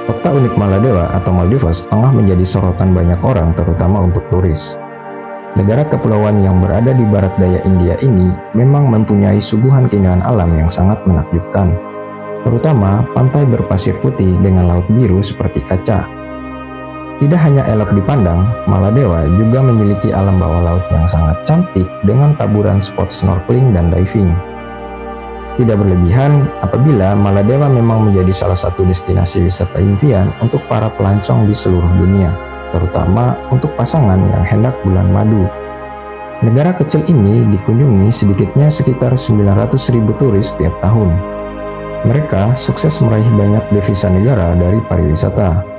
Kota unik Maladewa atau Maldives tengah menjadi sorotan banyak orang, terutama untuk turis. Negara kepulauan yang berada di barat daya India ini memang mempunyai suguhan keindahan alam yang sangat menakjubkan, terutama pantai berpasir putih dengan laut biru seperti kaca. Tidak hanya elok dipandang, Maladewa juga memiliki alam bawah laut yang sangat cantik dengan taburan spot snorkeling dan diving. Tidak berlebihan apabila Maladewa memang menjadi salah satu destinasi wisata impian untuk para pelancong di seluruh dunia, terutama untuk pasangan yang hendak bulan madu. Negara kecil ini dikunjungi sedikitnya sekitar 900.000 turis setiap tahun. Mereka sukses meraih banyak devisa negara dari pariwisata.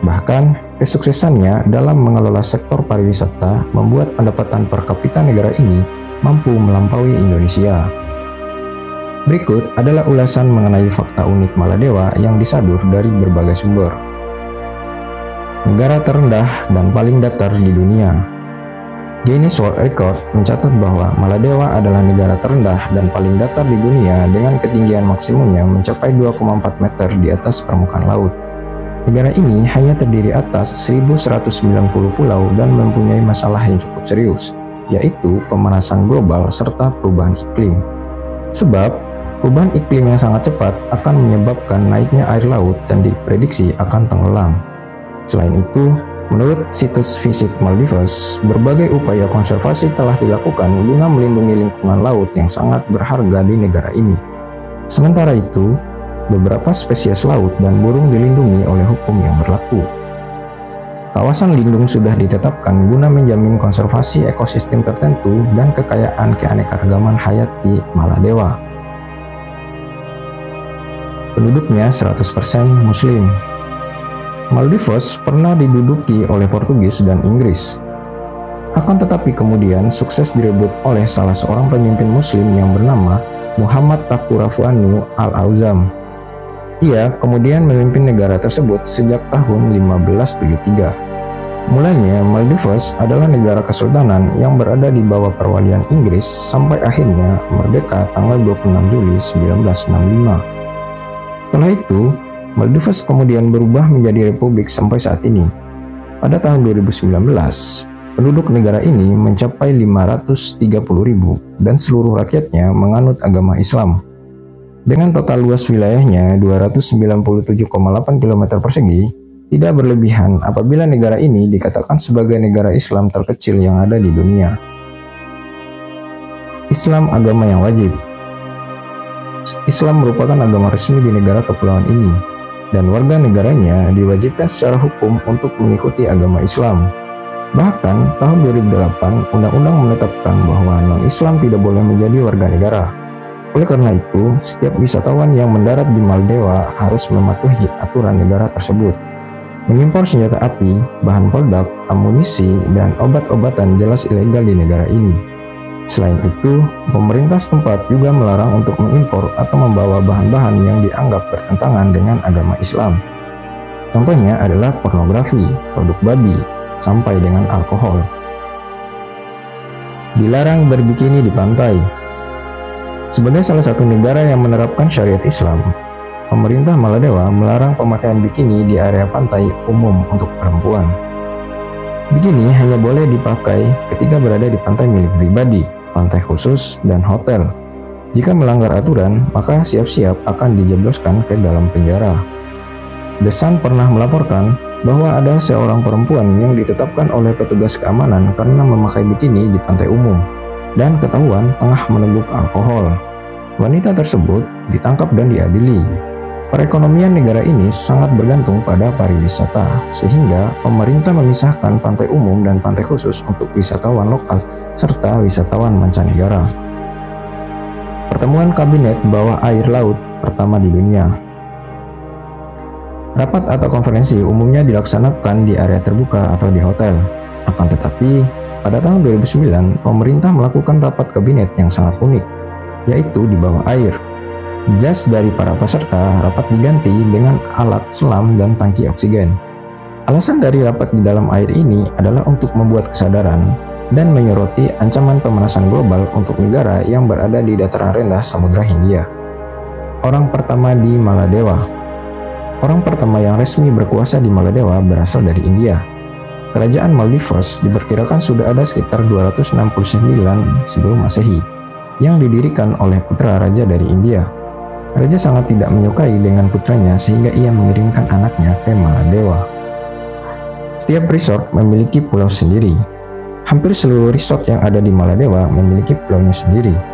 Bahkan, kesuksesannya dalam mengelola sektor pariwisata membuat pendapatan per kapita negara ini mampu melampaui Indonesia. Berikut adalah ulasan mengenai fakta unik Maladewa yang disadur dari berbagai sumber. Negara terendah dan paling datar di dunia. Guinness World Record mencatat bahwa Maladewa adalah negara terendah dan paling datar di dunia dengan ketinggian maksimumnya mencapai 2,4 meter di atas permukaan laut. Negara ini hanya terdiri atas 1.190 pulau dan mempunyai masalah yang cukup serius, yaitu pemanasan global serta perubahan iklim. Sebab, perubahan iklim yang sangat cepat akan menyebabkan naiknya air laut dan diprediksi akan tenggelam. Selain itu, menurut situs Visit Maldives, berbagai upaya konservasi telah dilakukan guna melindungi lingkungan laut yang sangat berharga di negara ini. Sementara itu, beberapa spesies laut dan burung dilindungi oleh hukum yang berlaku. Kawasan lindung sudah ditetapkan guna menjamin konservasi ekosistem tertentu dan kekayaan keanekaragaman hayati Maladewa. Penduduknya 100% Muslim. Maldives pernah diduduki oleh Portugis dan Inggris. Akan tetapi kemudian sukses direbut oleh salah seorang pemimpin Muslim yang bernama Muhammad Takurafuanu Al-Auzam. Ia kemudian memimpin negara tersebut sejak tahun 1573. Mulanya Maldives adalah negara kesultanan yang berada di bawah perwalian Inggris sampai akhirnya merdeka tanggal 26 Juli 1965. Setelah itu, Maldives kemudian berubah menjadi republik sampai saat ini. Pada tahun 2019, penduduk negara ini mencapai 530.000 dan seluruh rakyatnya menganut agama Islam. Dengan total luas wilayahnya 297,8 km persegi, tidak berlebihan apabila negara ini dikatakan sebagai negara Islam terkecil yang ada di dunia. Islam agama yang wajib. Islam merupakan agama resmi di negara kepulauan ini, dan warga negaranya diwajibkan secara hukum untuk mengikuti agama Islam. Bahkan, tahun 2008, undang-undang menetapkan bahwa non-Islam tidak boleh menjadi warga negara. Oleh karena itu, setiap wisatawan yang mendarat di Maldewa harus mematuhi aturan negara tersebut. Mengimpor senjata api, bahan peledak, amunisi, dan obat-obatan jelas ilegal di negara ini. Selain itu, pemerintah setempat juga melarang untuk mengimpor atau membawa bahan-bahan yang dianggap bertentangan dengan agama Islam. Contohnya adalah pornografi, produk babi, sampai dengan alkohol. Dilarang berbikini di pantai. Sebagai salah satu negara yang menerapkan syariat Islam, pemerintah Maladewa melarang pemakaian bikini di area pantai umum untuk perempuan. Bikini hanya boleh dipakai ketika berada di pantai milik pribadi, pantai khusus, dan hotel. Jika melanggar aturan, maka siap-siap akan dijebloskan ke dalam penjara. The Sun pernah melaporkan bahwa ada seorang perempuan yang ditetapkan oleh petugas keamanan karena memakai bikini di pantai umum dan ketahuan tengah meneguk alkohol. Wanita tersebut ditangkap dan diadili. Perekonomian negara ini sangat bergantung pada pariwisata, sehingga pemerintah memisahkan pantai umum dan pantai khusus untuk wisatawan lokal serta wisatawan mancanegara. Pertemuan Kabinet Bawah Air Laut pertama di dunia. Rapat atau konferensi umumnya dilaksanakan di area terbuka atau di hotel. Akan tetapi, pada tahun 2009, pemerintah melakukan rapat kabinet yang sangat unik, yaitu di bawah air. Jas dari para peserta rapat diganti dengan alat selam dan tangki oksigen. Alasan dari rapat di dalam air ini adalah untuk membuat kesadaran dan menyoroti ancaman pemanasan global untuk negara yang berada di dataran rendah Samudra Hindia. Orang pertama di Maladewa. Orang pertama yang resmi berkuasa di Maladewa berasal dari India. Kerajaan Maldives diperkirakan sudah ada sekitar 269 sebelum Masehi, yang didirikan oleh putra raja dari India. Raja sangat tidak menyukai dengan putranya sehingga ia mengirimkan anaknya ke Maladewa. Setiap resort memiliki pulau sendiri. Hampir seluruh resort yang ada di Maladewa memiliki pulaunya sendiri.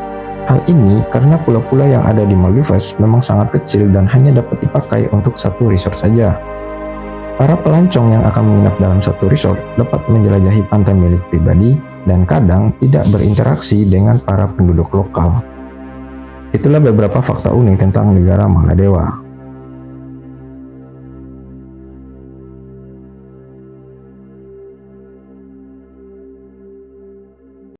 Hal ini karena pulau-pulau yang ada di Maldives memang sangat kecil dan hanya dapat dipakai untuk satu resort saja. Para pelancong yang akan menginap dalam satu resort dapat menjelajahi pantai milik pribadi dan kadang tidak berinteraksi dengan para penduduk lokal. Itulah beberapa fakta unik tentang negara Maladewa.